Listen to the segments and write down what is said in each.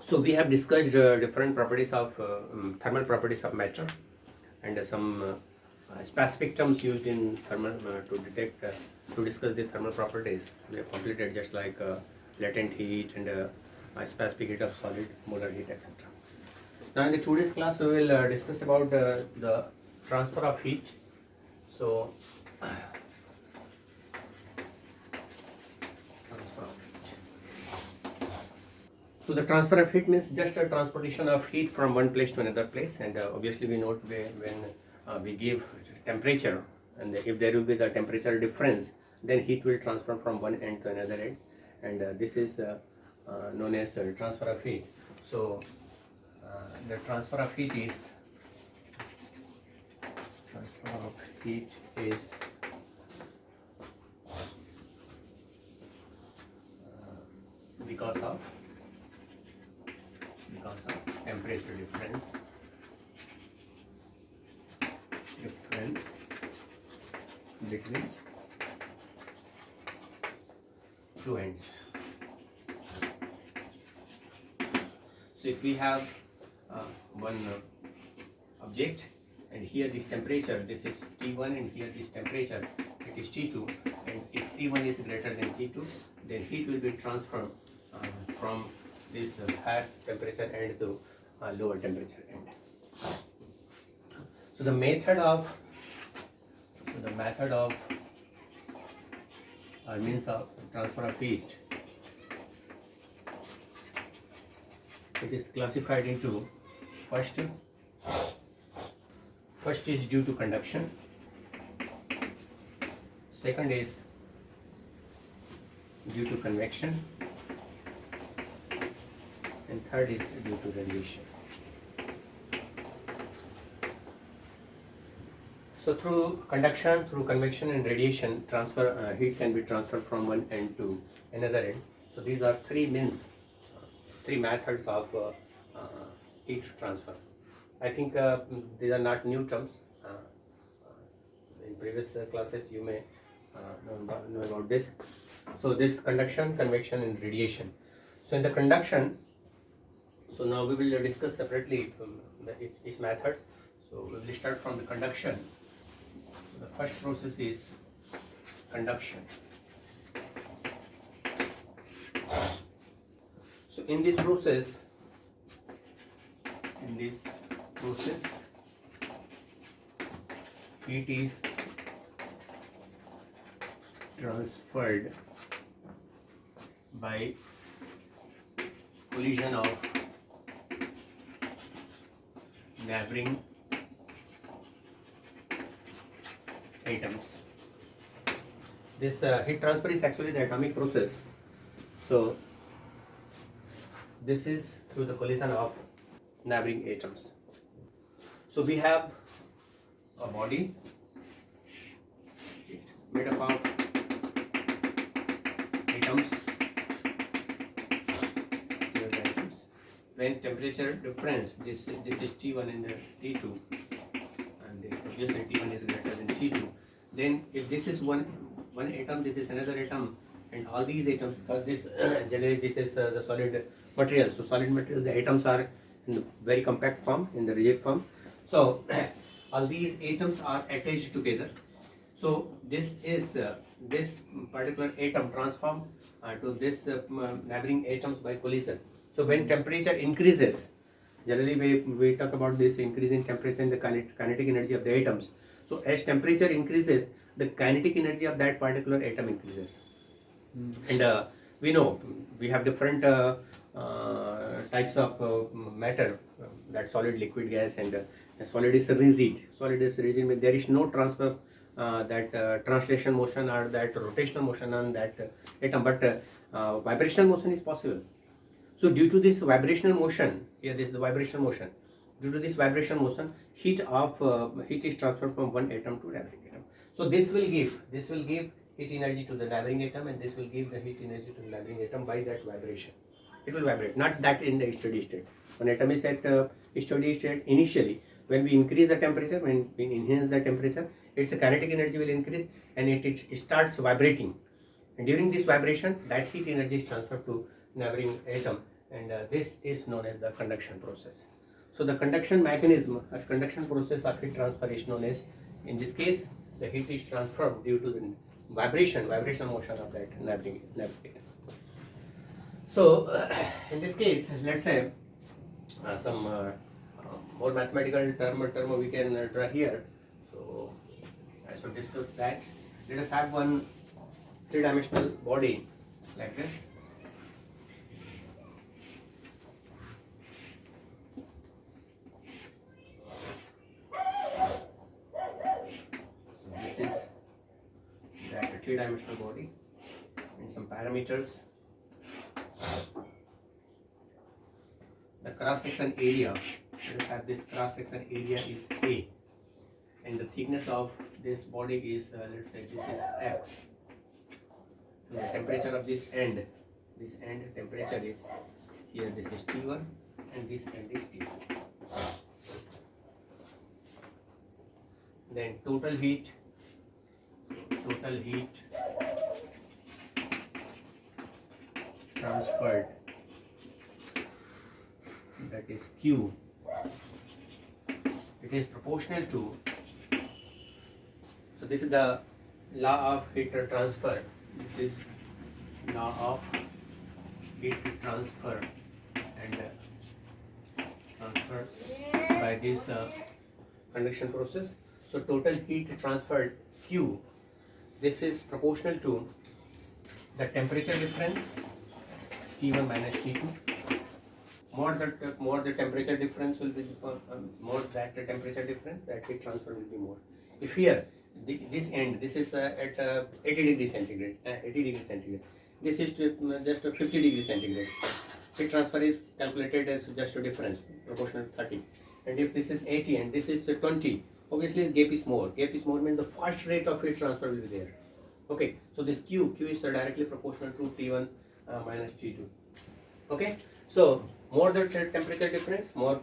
So we have discussed different properties of thermal properties of matter and some specific terms used in thermal to detect to discuss the thermal properties. We have completed just like latent heat and specific heat of solid, molar heat, etc. Now in the today's class we will discuss about the transfer of heat. So transfer of heat. So the transfer of heat means just a transportation of heat from one place to another place, and obviously we note when we give temperature, and if there will be the temperature difference, then heat will transfer from one end to another end, and this is known as transfer of heat. So the transfer of heat is because of temperature difference between two ends. So if we have one object, and here this temperature, this is T1, and here this temperature, it is T2, and if T1 is greater than T2, then heat will be transferred from this higher temperature end to lower temperature end. So the method of means of transfer of heat, it is classified into first is due to conduction, second is due to convection, and third is due to radiation. So through conduction, through convection and radiation, heat can be transferred from one end to another end. So these are three methods of heat transfer. I think these are not new terms. In previous classes you may know about this. So this conduction, convection and radiation. So in the conduction, so now we will discuss separately each method. So we will start from the conduction. So the first process is conduction. So in this process, heat is transferred by collision of neighboring atoms. This heat transfer is actually the atomic process. So this is through the collision of neighboring atoms. So we have a body made up of atoms. When temperature difference, this is T1 and T2, and obviously T1 is greater than T2. Then if this is one atom, this is another atom, and all these atoms, because this generally this is the solid material. So solid material, the atoms are in the very compact form, in the rigid form. So all these atoms are attached together. So this is this particular atom transformed to this neighboring atoms by collision. So when temperature increases, generally we talk about this increase in temperature and the kinetic energy of the atoms. So as temperature increases, the kinetic energy of that particular atom increases. And we know we have different types of matter, that solid, liquid, gas, and solid is rigid. Solid is rigid means there is no transfer, that translation motion or that rotational motion on that atom, but vibrational motion is possible. So due to this vibrational motion, here this is the vibrational motion. Due to this vibrational motion, heat is transferred from one atom to neighboring atom. So this will give heat energy to the neighboring atom, and this will give the heat energy to the neighboring atom by that vibration. It will vibrate, not that in the steady state. When atom is at steady state initially, when we increase the temperature, when we enhance the temperature, its kinetic energy will increase and it starts vibrating. And during this vibration, that heat energy is transferred to neighboring atom, and this is known as the conduction process. So the conduction mechanism, a conduction process of heat transfer is known as, in this case, the heat is transferred due to the vibrational motion of that navigator. So in this case, let's say some more mathematical term we can draw here. So I should discuss that. Let us have one three-dimensional body like this. So this is that three-dimensional body and some parameters. The cross-section area, let us have this cross-section area is A, and the thickness of this body is, let's say this is X. And the temperature of this end temperature is, here this is T1 and this end is T2. Then total heat transferred, that is Q. It is proportional to, so this is the law of heat transfer. This is law of heat transfer and transfer by this conduction process. So total heat transferred Q, this is proportional to the temperature difference T1 minus T2. More the temperature difference will be, more that the temperature difference, that heat transfer will be more. If here this end, this is at 80 degrees centigrade, this is just 50 degrees centigrade. Heat transfer is calculated as just a difference, proportional to 30. And if this is 80 and this is 20, obviously the gap is more. Gap is more means the fast rate of heat transfer will be there. Okay, so this Q is directly proportional to T1 minus T2. Okay, so more the temperature difference, more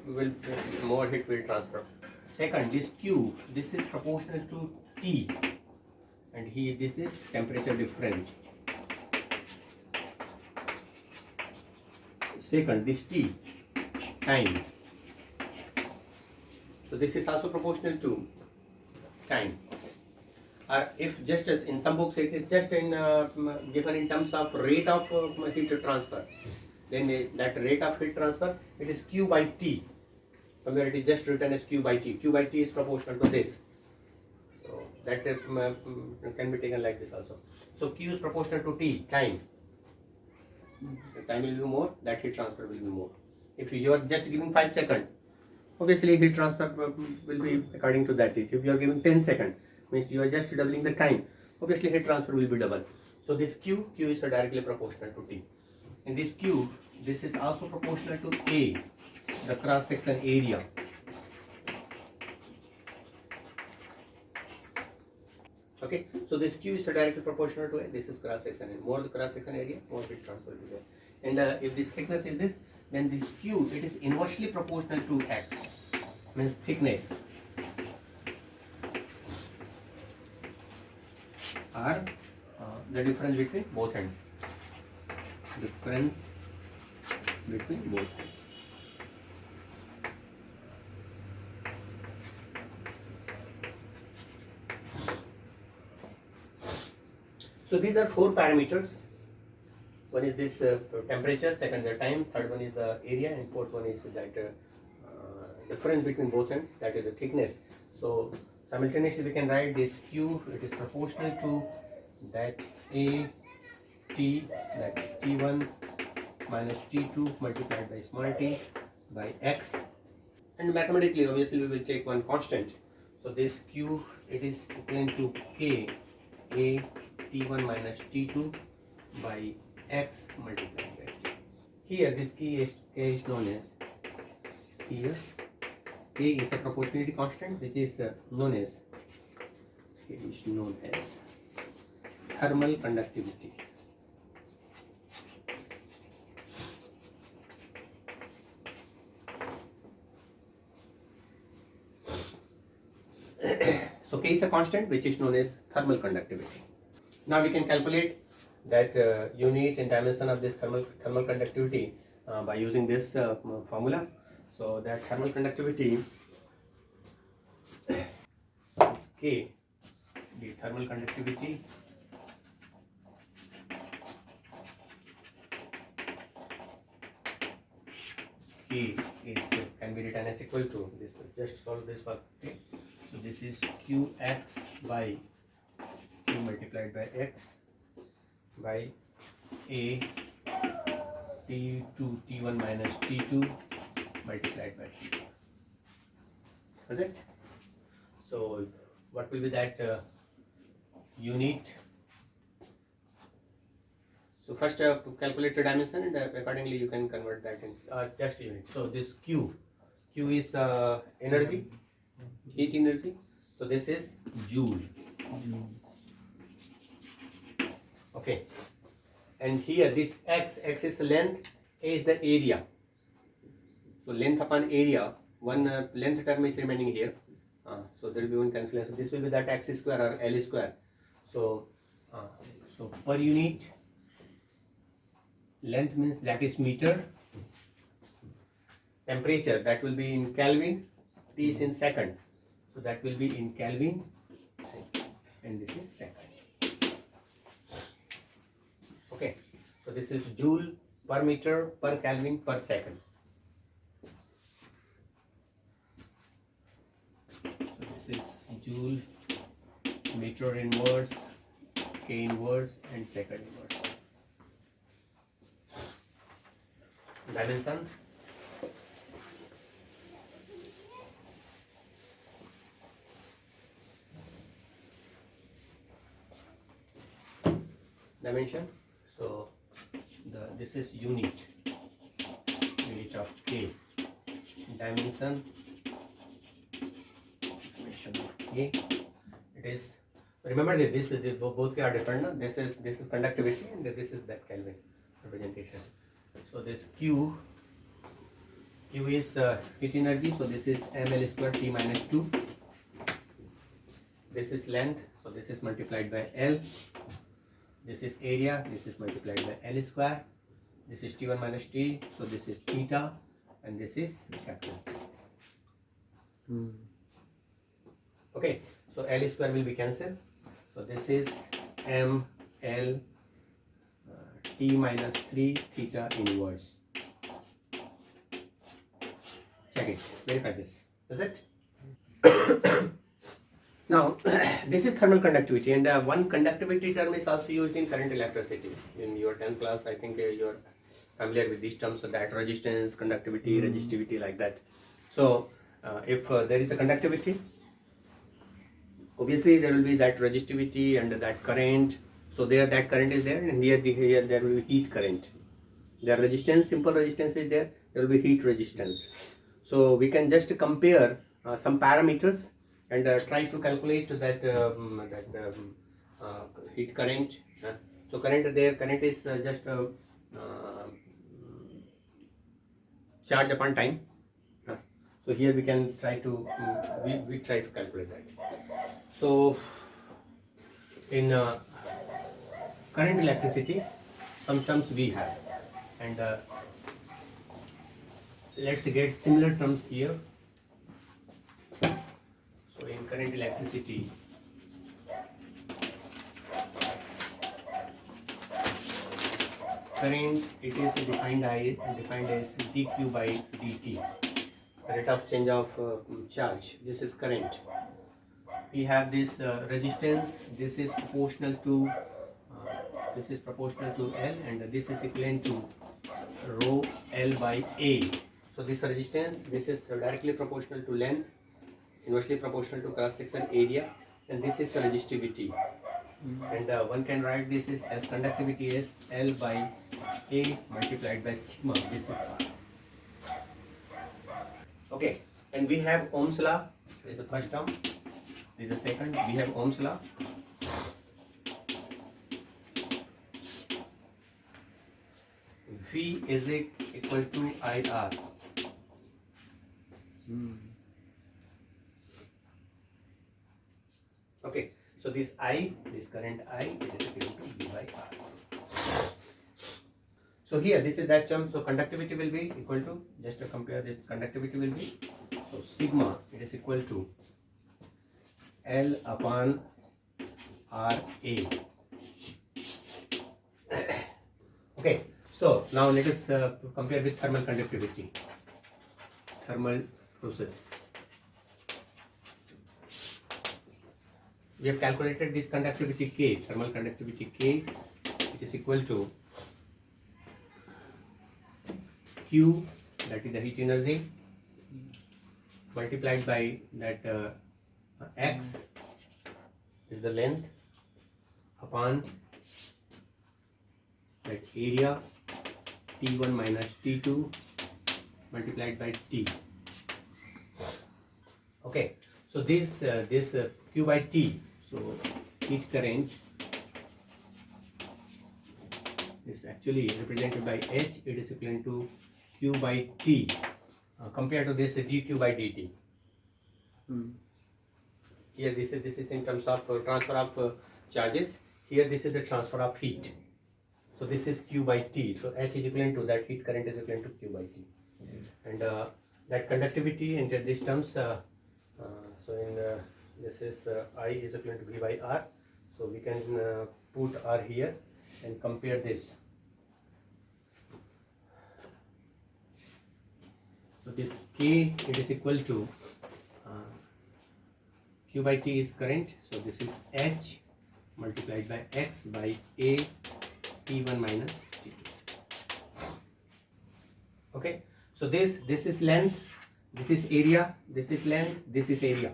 heat will transfer. Second, this Q, this is proportional to T, and here this is temperature difference. Second, this T, time. So this is also proportional to time. Or if just as in some books it is just in given in terms of rate of heat transfer, then that rate of heat transfer, it is Q by T. Somewhere it is just written as Q by T. Q by T is proportional to this. So that can be taken like this also. So Q is proportional to T, time. The time will be more, that heat transfer will be more. If you are just giving 5 seconds, obviously heat transfer will be according to that. If you are giving 10 seconds, means you are just doubling the time, obviously heat transfer will be double. So this Q is directly proportional to T. In this Q, this is also proportional to A, the cross section area. Okay, so this Q is directly proportional to A, this is cross section area. More the cross section area, more heat transfer will be there. And if this thickness is this, then this Q, it is inversely proportional to X, means thickness, or the difference between both ends. Difference between both ends. So these are 4 parameters. One is this temperature, second the time, third one is the area, and fourth one is that difference between both ends, that is the thickness. So simultaneously we can write this Q, it is proportional to that A T, that T1 minus T2 multiplied by small t by X, and mathematically obviously we will take one constant. So this Q, it is equivalent to K A T1 minus T2 by X multiplied by T. Here this K is known as, here K is a proportionality constant which is known as thermal conductivity. So K is a constant which is known as thermal conductivity. Now we can calculate that unit and dimension of this thermal conductivity by using this formula. So that thermal conductivity is K, the thermal conductivity K is can be written as equal to this. Just solve this part. Okay, so this is Qx by Q multiplied by x by A T2 T1 minus T2 multiplied by T2. Is it? So what will be that unit? So first calculate the dimension, and accordingly you can convert that in just unit. So this Q is energy, heat energy. So this is joule. Okay, and here this x is length, a is the area. So length upon area, one length term is remaining here. So there will be one cancellation. This will be that x square or L square. So so per unit length means that is meter. Temperature, that will be in Kelvin. T is in second, so that will be in Kelvin, and this is second. Okay, so this is joule per meter per Kelvin per second. So this is joule, meter inverse, K inverse, and second inverse. Dimension. Dimension. So this is unit of K. Dimension of K. It is, remember that this is both are different. No? This is conductivity, and this is that Kelvin representation. So this Q is heat energy. So this is ml square T minus 2. This is length. So this is multiplied by L. This is area. This is multiplied by L square. This is T1 minus T. So this is theta, and this is capital. Okay. So L square will be cancelled. So this is M L T minus 3 theta inverse. Check it. Verify this. Is it? Now, this is thermal conductivity, and one conductivity term is also used in current electricity. In your 10th class, I think you are familiar with these terms, so that resistance, conductivity, resistivity, like that. So, if there is a conductivity, obviously there will be that resistivity and that current. So there that current is there, and here there will be heat current. The resistance, simple resistance is there. There will be heat resistance. So we can just compare some parameters and try to calculate that heat current. So current is just charge upon time. So here we can try to we try to calculate that. So in current electricity, some terms we have, and let's get similar terms here. So in current electricity, current, it is defined as dq by dt, rate of change of charge. This is current. We have this resistance. This is proportional to L, and this is equivalent to rho L by A. So this resistance, this is directly proportional to length, inversely proportional to cross section area, and this is the resistivity. And one can write this is as conductivity as L by A multiplied by sigma. This is R. Okay, and we have Ohm's law. This is the first term. This is the second. We have Ohm's law. V is equal to IR. Okay, so this I, this current I, it is equal to V by R. So here this is that term, so conductivity will be equal to, just to compare this, conductivity will be, so sigma, it is equal to L upon RA. Okay, so now let us compare with thermal conductivity, thermal process. We have calculated this conductivity K, thermal conductivity K, it is equal to Q, that is the heat energy, multiplied by that X is the length, upon that area T1 minus T2 multiplied by T. Okay, so this Q by T, so heat current is actually represented by H, it is equivalent to Q by T compared to this dQ by dt. Here this is in terms of transfer of charges, here this is the transfer of heat. So this is Q by T, so H is equivalent to that heat current is equivalent to Q by T. And that conductivity in these terms, so in this is I is equivalent to V by R, so we can put R here and compare this. So this K, it is equal to Q by T is current, so this is H multiplied by X by A T1 minus T2. Okay, so this is length, this is area, this is length, this is area.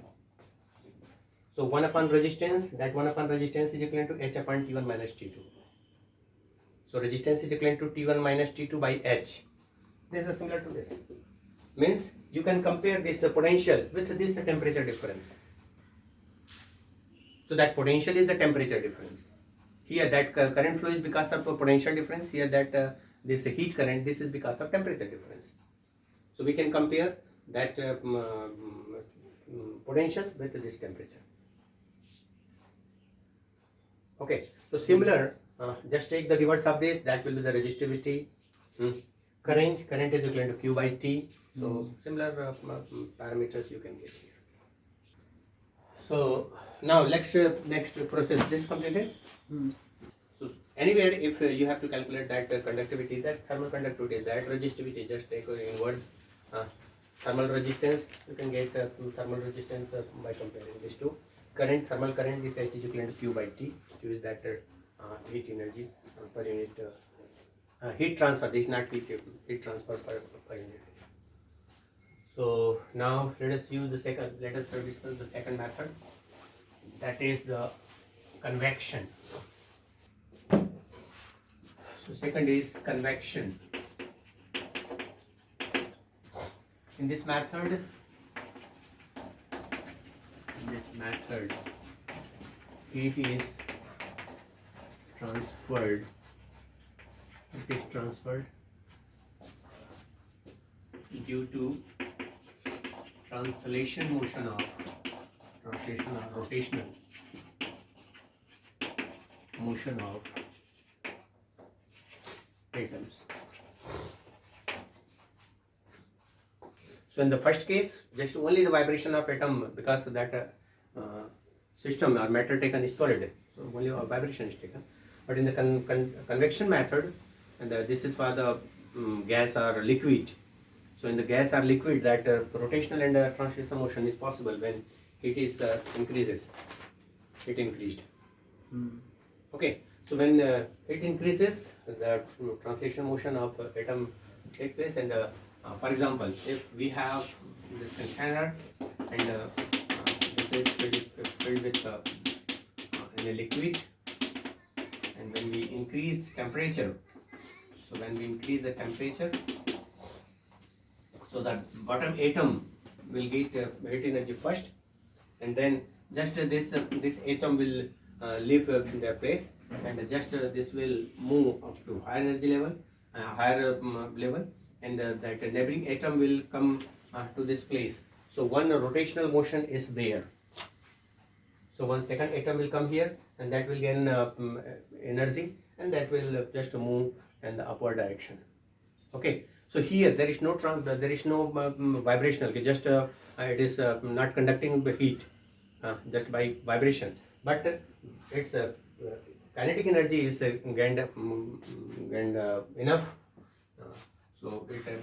So 1 upon resistance, that 1 upon resistance is equivalent to H upon T1 minus T2. So resistance is equivalent to T1 minus T2 by H. This is similar to this. Means you can compare this potential with this temperature difference. So that potential is the temperature difference. Here that current flow is because of potential difference. Here that this heat current, this is because of temperature difference. So we can compare that potential with this temperature. Okay, so similar, just take the reverse of this, that will be the resistivity. Current is equivalent to Q by T. So similar parameters you can get here. So now next process, this completed. So anywhere if you have to calculate that conductivity, that thermal conductivity, that resistivity, just take inverse thermal resistance, you can get thermal resistance by comparing these two. Current, thermal current, this H is equivalent to Q by T. Q is that heat energy per unit, heat transfer, this is not heat transfer per unit. So now let us discuss the second method, that is the convection. So second is convection. In this method, heat is transferred. It is transferred due to rotational motion of atoms. So in the first case, just only the vibration of atom, because that system or matter taken is solid, so only a vibration is taken. But in the convection method, and this is for the gas or liquid. So in the gas or liquid, that rotational and translation motion is possible when heat is increased. Okay, so when heat increases, the translation motion of atom take place. And for example, if we have this container and this is filled with in a liquid, and when we increase temperature, so the bottom atom will get heat energy first, and then just this atom will leave their place, and just this will move up to higher energy level, and that neighboring atom will come to this place. So one rotational motion is there. So one second atom will come here, and that will gain energy, and that will just move and the upward direction. Okay, so here there is no vibrational, just it is not conducting the heat just by vibration, but its kinetic energy is gained enough, so it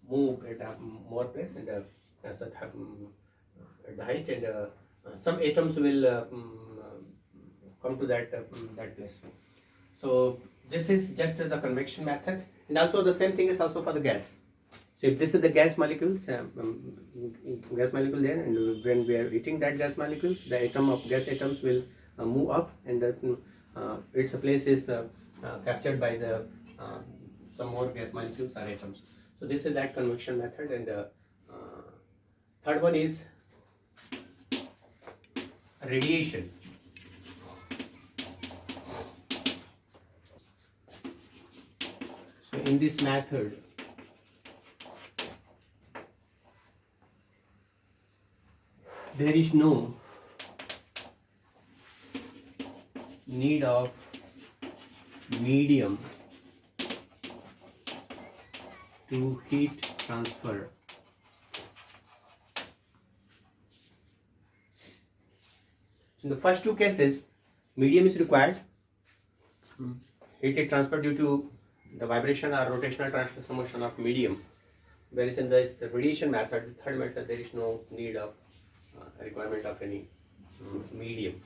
move at more place and at the height, and some atoms will come to that place. So this is just the convection method, and also the same thing is also for the gas. So if this is the gas molecules, there, and when we are heating that gas molecules, the atom of gas atoms will move up, and its place is captured by the some more gas molecules or atoms. So this is that convection method, and third one is radiation. So in this method, there is no need of medium to heat transfer. So in the first two cases, medium is required. Heat is transferred due to the vibration or rotational transverse motion of medium. Whereas in this radiation method, the third method, there is no need of requirement of any medium.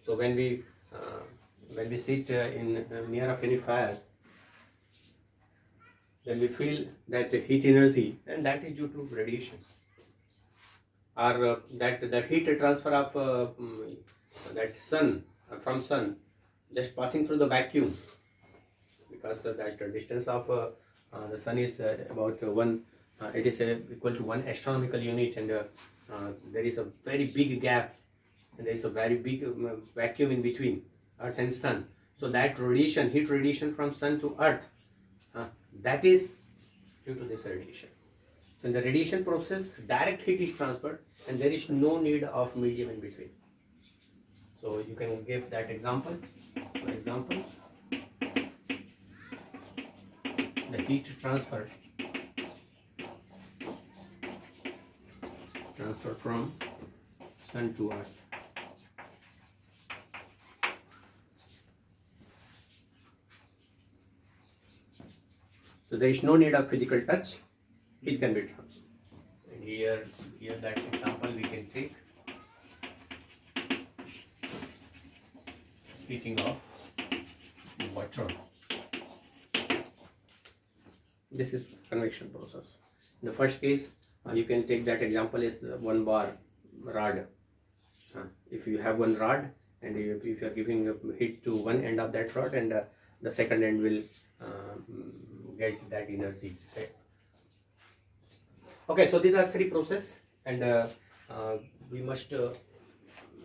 So when we sit in near of any fire, then we feel that heat energy, and that is due to radiation, or that heat transfer of that sun from sun just passing through the vacuum, because that distance of the sun is about it is equal to 1 astronomical unit, and there is a very big gap, and there is a very big vacuum in between earth and sun. So that radiation, heat radiation from sun to earth, that is due to this radiation. So in the radiation process, direct heat is transferred, and there is no need of medium in between. So you can give that example. For example, the heat transfer from sun to earth. So there is no need of physical touch, it can be transferred. And here that example we can take, heating of water. This is convection process. In the first case, you can take that example is the 1 bar rod. If you have one rod, and if you are giving heat to one end of that rod, and the second end will get that energy. Okay, so these are 3 processes, and we must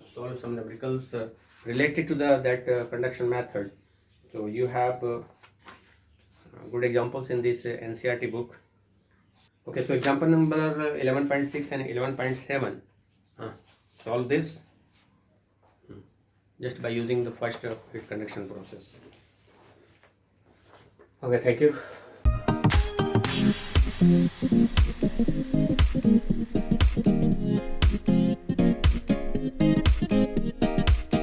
solve some numericals related to that conduction method. So you have good examples in this NCERT book. Okay, so example number 11.6 and 11.7. Solve this just by using the first heat conduction process. Okay, thank you.